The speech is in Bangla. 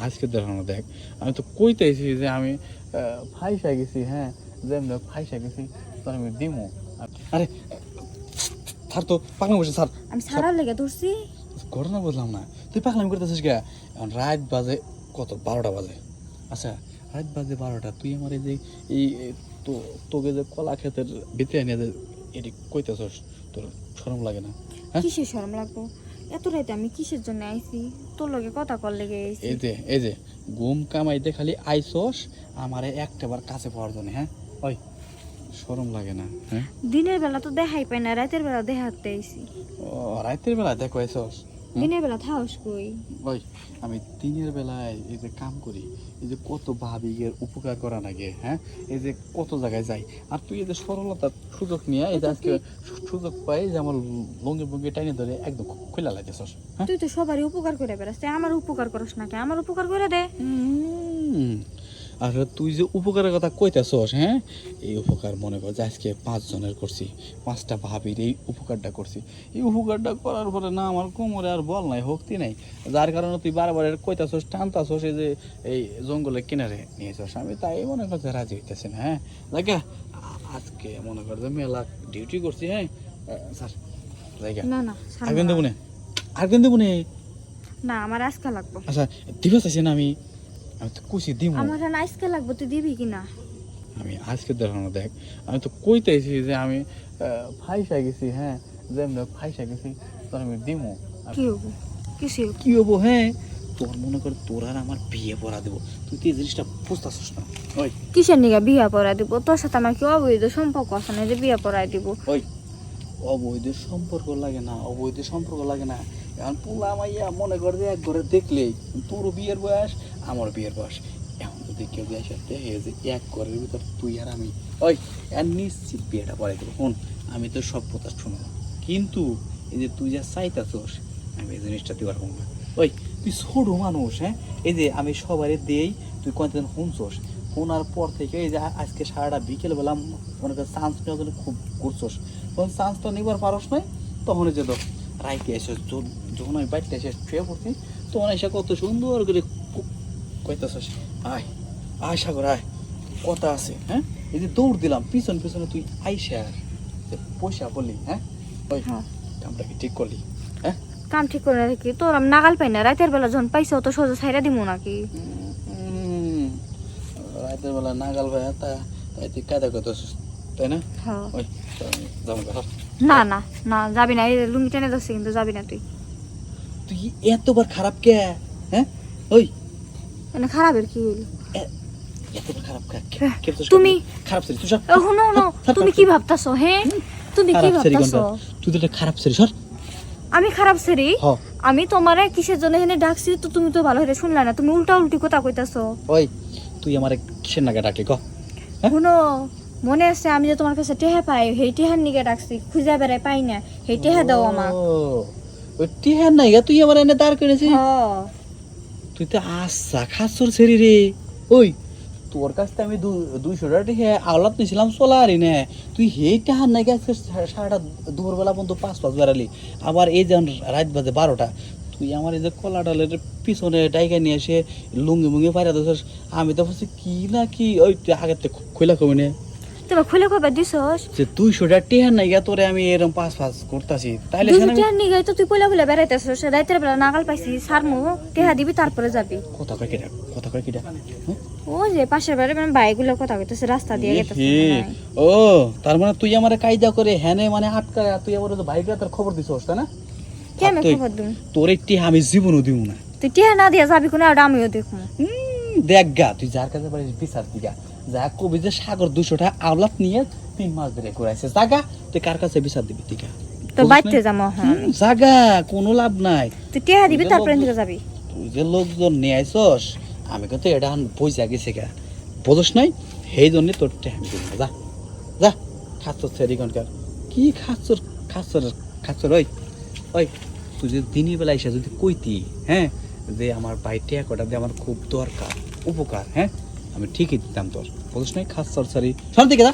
আজকে দেখানো দেখ, আমি তো কইতেছি যে আমি ফাইসা গেছি, হ্যাঁ যেমন ফাইসা গেছি তোর আমি দিমু। আরে স্যার তো পাকনা বসে স্যার, আমি সারার লেগে ধরছি। ঘটনা বুঝলাম না, তুই পাকলামি করতেছিস কে? এখন রাত বাজে কত, 12টা বাজে। আচ্ছা রাত বাজে 12টা, তুই আমার এই যে এই তো তোকে যে কলা ক্ষেতের ভিতরে নিয়ে যে এটি কইতেছস, তোর শরম লাগে না? হ্যাঁ কিসের শরম লাগবো? এত রাতে আমি কিসের জন্য আইছি? তোর লগে কথা কর লেগে আইছি। এই যে ঘুম কামাইতে খালি আইসস আমারে একটাবার কাছে পাওয়ার জন্য, হ্যাঁ ওই শরম লাগে না? হ্যাঁ দিনের বেলা তো দেখাই পাই না, রাতের বেলা দেখাতে আইছি। ও রাতের বেলা দেখো আইসস? দিনের বেলা থাকস কই? ওই আমি দিনের বেলায় এই যে কাম করি, এই যে কত ভাবিগের উপকার করা লাগে, হ্যাঁ এই যে কত জায়গায় যাই, আর তুই এই যে সরলতার সুযোগ নিয়ে এই যে আজকে সুযোগ পাই যে আমার লঙ্গি বঙ্গি টাইনে ধরে একদম খুলে লাগতেছস। হ্যাঁ তুই তো সবারই উপকার করে বেড়াস, তুই আমার উপকার করস না কে? আমার উপকার করে দে। আর তুই যে উপকারের কথা কইতেছস, হ্যাঁ এই উপকার মনে কর যে আজকে 5 জনের করছি, 5টা ভাবির এই উপকারটা করছি। এই উপকারটা করার পরে না আমার কোমরে আর বল নাই, শক্তি নাই, যার কারণে তুই বারবার কইতাছস টানতাছস এই যে এই জঙ্গলের কিনারে নিয়েছস। আমি তাই মনে কর যে রাজি হইতেছি না। হ্যাঁ জায়গা আজকে মনে কর যে মেলা ডিউটি করছি। হ্যাঁ স্যার জায়গা না না আগুন দেবো না, আগুন দেবো না। না আমার আজকে লাগবো। আচ্ছা দিবস আছে না, আমি আমি তো কুচি দিব। আমার আজকে লাগবো, তুই দিবি কিনা? আমি আজকে দেখানো দেখ, আমি তো কইতেছি যে আমি ফাইসা গেছি, হ্যাঁ যেমন ফাইসা গেছি তোর আমি দিমু। কি হবো? কিসে? কি হবো? হ্যাঁ তোর মনে কর তোর আর আমার বিয়ে পড়া দেবো, তুই তো এই জিনিসটা বুঝতেছিস না। ওই কিসের নিগা বিয়া পড়াই দিব? তোর সাথে আমার কি অবৈধ সম্পর্ক আছে না যে বিয়া পড়াই দিব? ওই অবৈধ সম্পর্ক লাগে না, অবৈধ সম্পর্ক লাগে না। এখন পোলা মাইয়া মনে কর যে এক ঘরে দেখলেই তোর বিয়ের বয়স আমার বিয়ের বয়স, এখন যদি কেউ বিয়ে সাথে যে এক ঘরের ভিতর তুই আর আমি, ওই আর নিশ্চিত বিয়েটা পড়াই দেবো। শোন আমি তো সব কথা শুনবো, কিন্তু এই যে তুই যা চাইতাছোস আমি এই জিনিসটা দিতে পারবো না। ওই তুই ছোট মানুষ, হ্যাঁ এই যে আমি সবারই দেই, তুই কতদিন শুনছোস, শোনার পর থেকে এই যে আজকে সারাটা বিকেলবেলা মনে কর চান্স নেওয়ার জন্য খুব ঘুরছোস, তখন চান্সটা নিবার পারস নাই, তখন যে তো রাইতে এসে যখন আমি বাড়িতে এসে শুয়ে পড়ছি তখন এসে কত সুন্দর করে কইতাছিস আয় আয় সাগর আয় কথা আছে। হ্যাঁ এই যে দৌড় দিলাম পিছন পিছনে, তুই আইসা পয়সা বললি, হ্যাঁ ওই হ্যাঁ। কামটা কি ঠিক করলি? হ্যাঁ কাম ঠিক করে রাখি, তোর আমি নাগাল পাই না। রাতের বেলা যখন পাইছো তো সোজা ছাইরা দিমু নাকি? রাতের বেলা নাগাল ভাই তা তাই তুই কায়দা করতেছিস তাই না? হ্যাঁ। ওই যাবো ঘর। না না না যাবি না, এই লুঙ্গি টেনে ধরছি কিন্তু যাবি না তুই। তুই এতবার খারাপ কে? হ্যাঁ ওই মানে খারাপের কি হইল? এতবার খারাপ কে? তুমি খারাপ ছেলে তুই, শুনো না, তুমি কি ভাবতাছো? হ্যাঁ তুমি কি ভাবতাছো? তুই তো একটা খারাপ ছেলে সর। আমি খারাপ সেরি? হ আমি তোমারে কিসের জন্য এখানে ডাকছি তো তুমি তো ভালো হইতে শুনলা না, তুমি উল্টা উল্টি কথা কইতাছো। ওই তুই আমার কিসের নাগা ডাকলি ক? শুনো, মনে আছে আমি যে তোমার কাছে টেহা পাই, সেই টেহার নিকে ডাকছি, খুঁজে বেড়াই পাই না, সেই টেহা দাও আমার। ওই টিহার নাইগা তুই আমার এনে দাঁড় করেছিস? হ্যাঁ। তুই তো আচ্ছা খাসর ছেড়ি রে। ওই তোর কাছ থেকে আমি 200 টাকা টিহা আওলাদ নিয়েছিলাম সোলারি নে, তুই হেই টিহার নাইগা আজকে সারাটা দুপুরবেলা পর্যন্ত 5 বেড়ালি, আবার এই যে রাত বাজে 12টা তুই আমার এই যে কলা ডালের পিছনে ডাইকা নিয়ে এসে লুঙ্গি মুঙ্গি পাইরা দিস। আমি তো বলছি কি না কি, ওই তুই আগের থেকে খোলা কমে নে তুমি খুলে কবে দিছস যে 200 টাকা টিহার নাইগা তোরে আমি এরকম 5 করতাছি, তাইলে 200 টাকার নিগাই তো তুই কইলা কইলা বেড়াইতেছস। রাতের বেলা নাগাল পাইছি, সারমু টেহা দিবি তারপরে যাবি। কথা কয় কিটা, কথা কয় কিটা? ও যে পাশের বাড়ি মানে বাইকগুলো কথা কইতেছে, রাস্তা দিয়ে গেতেছে। ও তার মানে তুই আমারে কায়দা করে হ্যানে মানে আটকায় তুই আমার বাইকটা তোর খবর দিছস তাই না? কেমন খবর দিম? তোর একটি আমি জীবনও দিব না। তুই টেহা না দিয়া যাবি কোন, আর আমিও দেখমু। দেখ গা তুই যার কাছে পারিস বিচার দিগা, যা কবি যে সাগর 200 টাকা আওলাদ নিয়ে 3 মাস ধরে ঘুরাইছে, জাগা তুই কার কাছে বিচার দিবি? ঠিক আছে তো বাইতে যামু। হ্যাঁ জাগা কোনো লাভ নাই, তুই টেহা দিবি তারপরে দিকে যাবি। তুই যে লোকজন নিয়ে আইছস আমি কিন্তু এটা বুঝা গেছে গা, বুঝস নাই সেই জন্য তোর আমি দিব না। যা যা খাচ্ছর সেরিকনকার কি খাচ্ছর খাচ্ছর খাচ্ছর। ওই ওই তুই যদি দিনের বেলা এসে যদি কইতি, হ্যাঁ যে আমার ভাই টিয়া কটা দিয়ে আমার খুব দরকার উপকার, হ্যাঁ আমি ঠিকই দিতাম তোর, বুঝস নাই খাচ্ছর সারি সর দিকে যা।